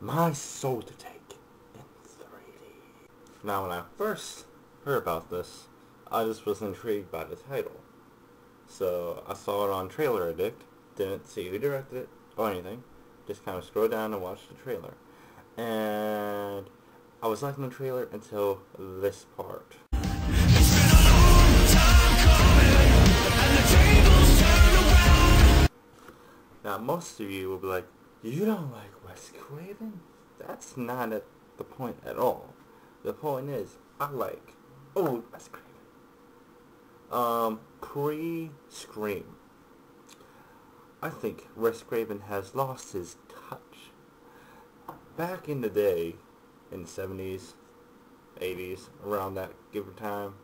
My Soul to Take in 3D. Now, when I first heard about this, I just was intrigued by the title. So I saw it on Trailer Addict, didn't see who directed it or anything, just kind of scrolled down and watched the trailer. And I was liking the trailer until this part. Now, most of you will be like, you don't like Wes Craven? That's not the point at all. The point is, I like old Wes Craven. Pre-Scream. I think Wes Craven has lost his touch. Back in the day, in the 70s, 80s, around that given time,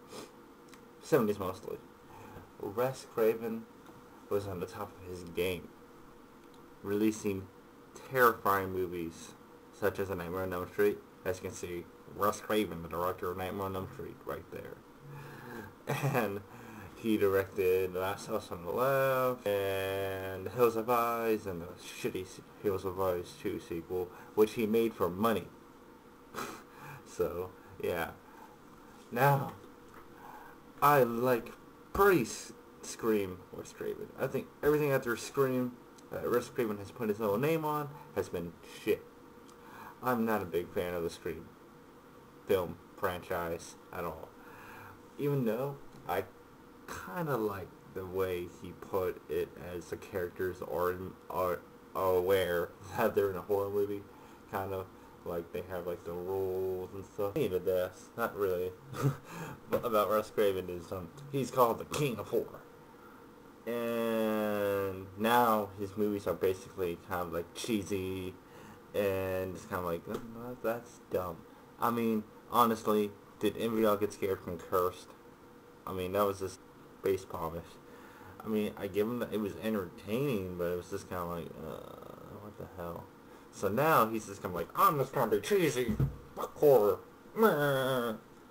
70s mostly, Wes Craven was on the top of his game, releasing terrifying movies such as A Nightmare on Elm Street. As you can see, Wes Craven, the director of Nightmare on Elm Street, right there. And he directed The Last House on the Left, and Hills Have Eyes, and the shitty Hills Have Eyes 2 sequel, which he made for money. So, yeah. Now, I like pre-Scream Wes Craven. I think everything after Scream that Wes Craven has put his own name on has been shit. I'm not a big fan of the Scream film franchise at all. Even though I kind of like the way he put it, as the characters are aware that they're in a horror movie, kind of like they have like the rules and stuff. Me to death, not really. But about Wes Craven is he's called the King of Horror, and now his movies are basically kind of like cheesy, and it's kind of like that's dumb. I mean, honestly, did any of y'all get scared from Cursed? I mean, that was just base polish. I mean, I give him that it was entertaining, but it was just kind of like, what the hell? So now he's just kind of like, I'm just trying to be cheesy, fuck horror.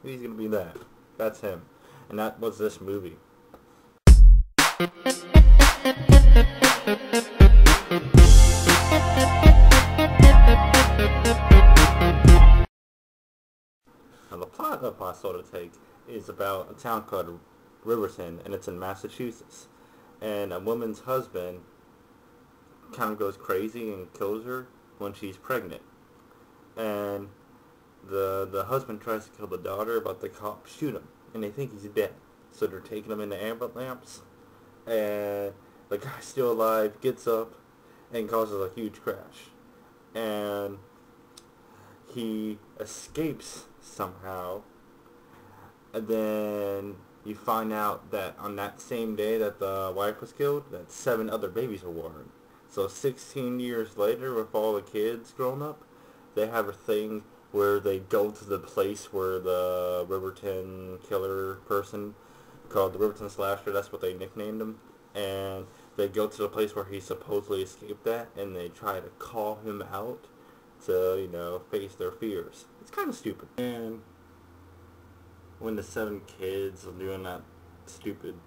He's gonna be that. That's him. And that was this movie. Now, the plot of My Soul to Take is about a town called Riverton, and it's in Massachusetts. And a woman's husband kind of goes crazy and kills her when she's pregnant. And the husband tries to kill the daughter, but the cops shoot him, and they think he's dead. So they're taking him in the ambulance, and the guy's still alive, gets up, and causes a huge crash. And he escapes somehow, and then you find out that on that same day that the wife was killed, that 7 other babies were born. So 16 years later, with all the kids grown up, they have a thing where they go to the place where the Riverton killer person, called the Riverton Slasher, that's what they nicknamed him, and they go to the place where he supposedly escaped at, and they try to call him out to, you know, face their fears. It's kind of stupid. And when the 7 kids are doing that stupid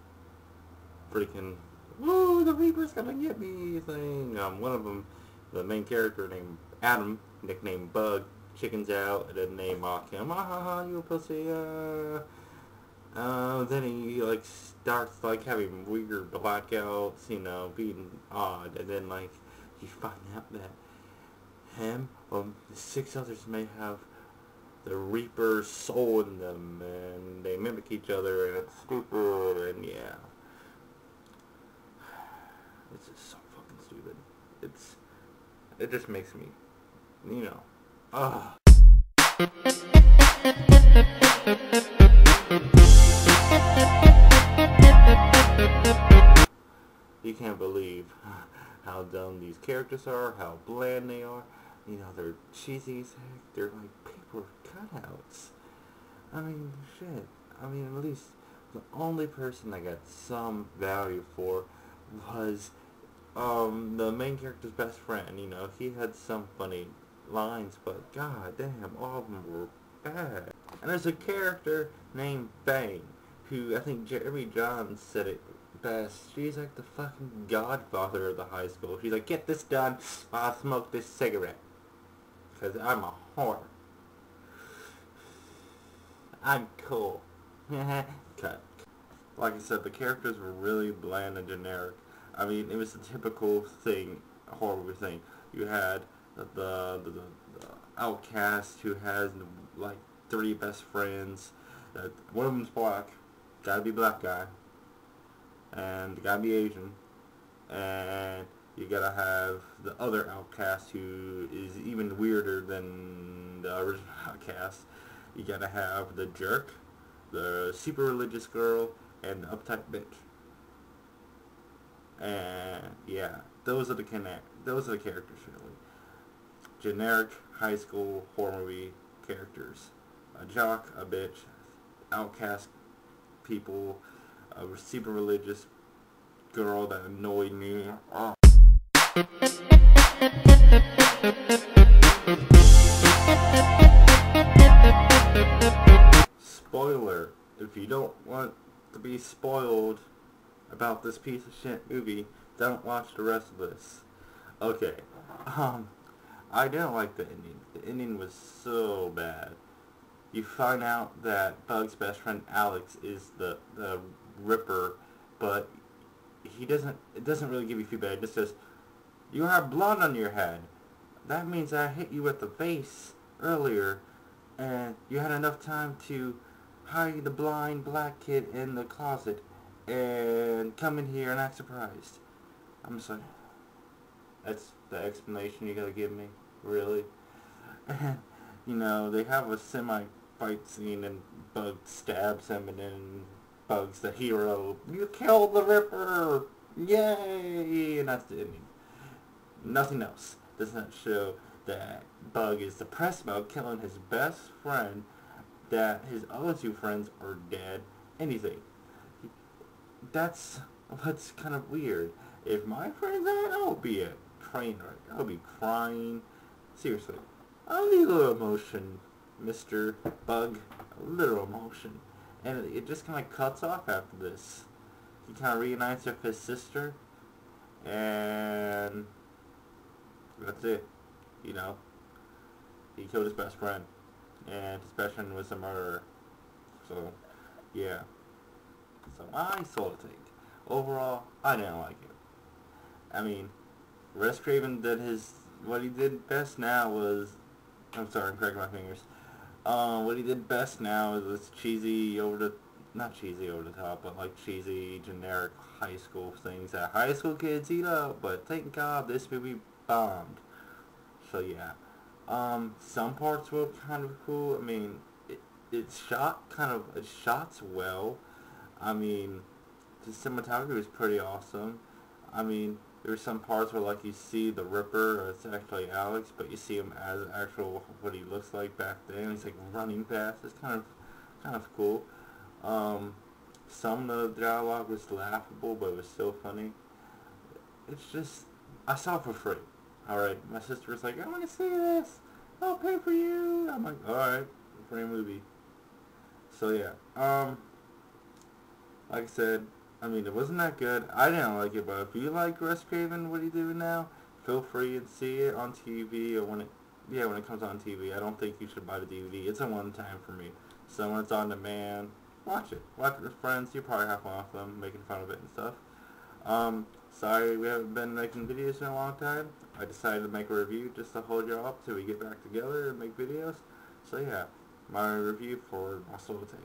freaking, woo, the Reaper's gonna get me thing, one of them, the main character named Adam, nicknamed Bug, chickens out, and then they mock him, you a pussy, then he, like, starts, like, having weird blackouts, you know, being odd, and then, like, you find out that him or the 6 others may have the Reaper's soul in them, and they mimic each other, and it's stupid, and yeah. It's just so fucking stupid. It just makes me, you know, You can't believe how dumb these characters are, how bland they are. You know, they're cheesy as heck. They're like paper cutouts. I mean, shit. I mean, at least the only person I got some value for was the main character's best friend. You know, he had some funny lines, but god damn, all of them were bad. And there's a character named Bang, who I think Jeremy Johns said it best. She's like the fucking godfather of the high school. She's like, get this done, I'll smoke this cigarette. Because I'm a whore. I'm cool. Cut. Like I said, the characters were really bland and generic. I mean, it was a typical thing, a horror movie thing. You had the outcast who has like 3 best friends. One of them's black, gotta be black guy, and gotta be Asian, and you gotta have the other outcast who is even weirder than the original outcast. You gotta have the jerk, the super religious girl, and the uptight bitch. And yeah, those are the characters really. Generic high school horror movie characters. A jock, a bitch, outcast people, a super religious girl that annoyed me. Spoiler, if you don't want to be spoiled about this piece of shit movie, don't watch the rest of this. Okay, I didn't like the ending. The ending was so bad. You find out that Bug's best friend Alex is the Ripper, but it doesn't really give you feedback. It just says, you have blood on your head. That means I hit you with the face earlier, and you had enough time to hide the blind black kid in the closet and come in here and act surprised. I'm just like, that's the explanation you gotta give me? Really? And, you know, they have a semi-fight scene and Bug stabs him and then Bug's the hero. You killed the Ripper! Yay! And that's the ending. Nothing else. Does not show that Bug is depressed about killing his best friend, that his other 2 friends are dead, anything. That's what's kind of weird. If my friends died, I would be a train wreck. I would be crying. Seriously. A little emotion, Mr. Bug. A little emotion. And it just kind of cuts off after this. He kind of reunites with his sister. And that's it. You know. He killed his best friend. And his best friend was a murderer. So, yeah. So, I saw the take. Overall, I didn't like it. I mean, Craven did what he did best now was, I'm sorry, I'm cracking my fingers. What he did best now is this cheesy not cheesy over the top, but like cheesy, generic high school things that high school kids eat up, but thank God this movie bombed. So yeah. Some parts were kind of cool. I mean, it's shot's well. I mean, the cinematography was pretty awesome. I mean, there's some parts where like you see the Ripper, or it's actually Alex, but you see him as actual what he looks like back then. He's like running fast. It's kind of cool. Some of the dialogue was laughable, but it was still funny. It's just, I saw it for free. Alright, my sister was like, I want to see this. I'll pay for you. I'm like, alright, free movie. So yeah, like I said, I mean, it wasn't that good. I didn't like it, but if you like Craven, what he doing now, feel free and see it on TV or when it comes on TV. I don't think you should buy the DVD. It's a one-time for me. So when it's on demand, watch it. Watch it with friends. You probably have fun with them, making fun of it and stuff. Sorry we haven't been making videos in a long time. I decided to make a review just to hold you up till we get back together and make videos. So yeah, my review for Muscle Take.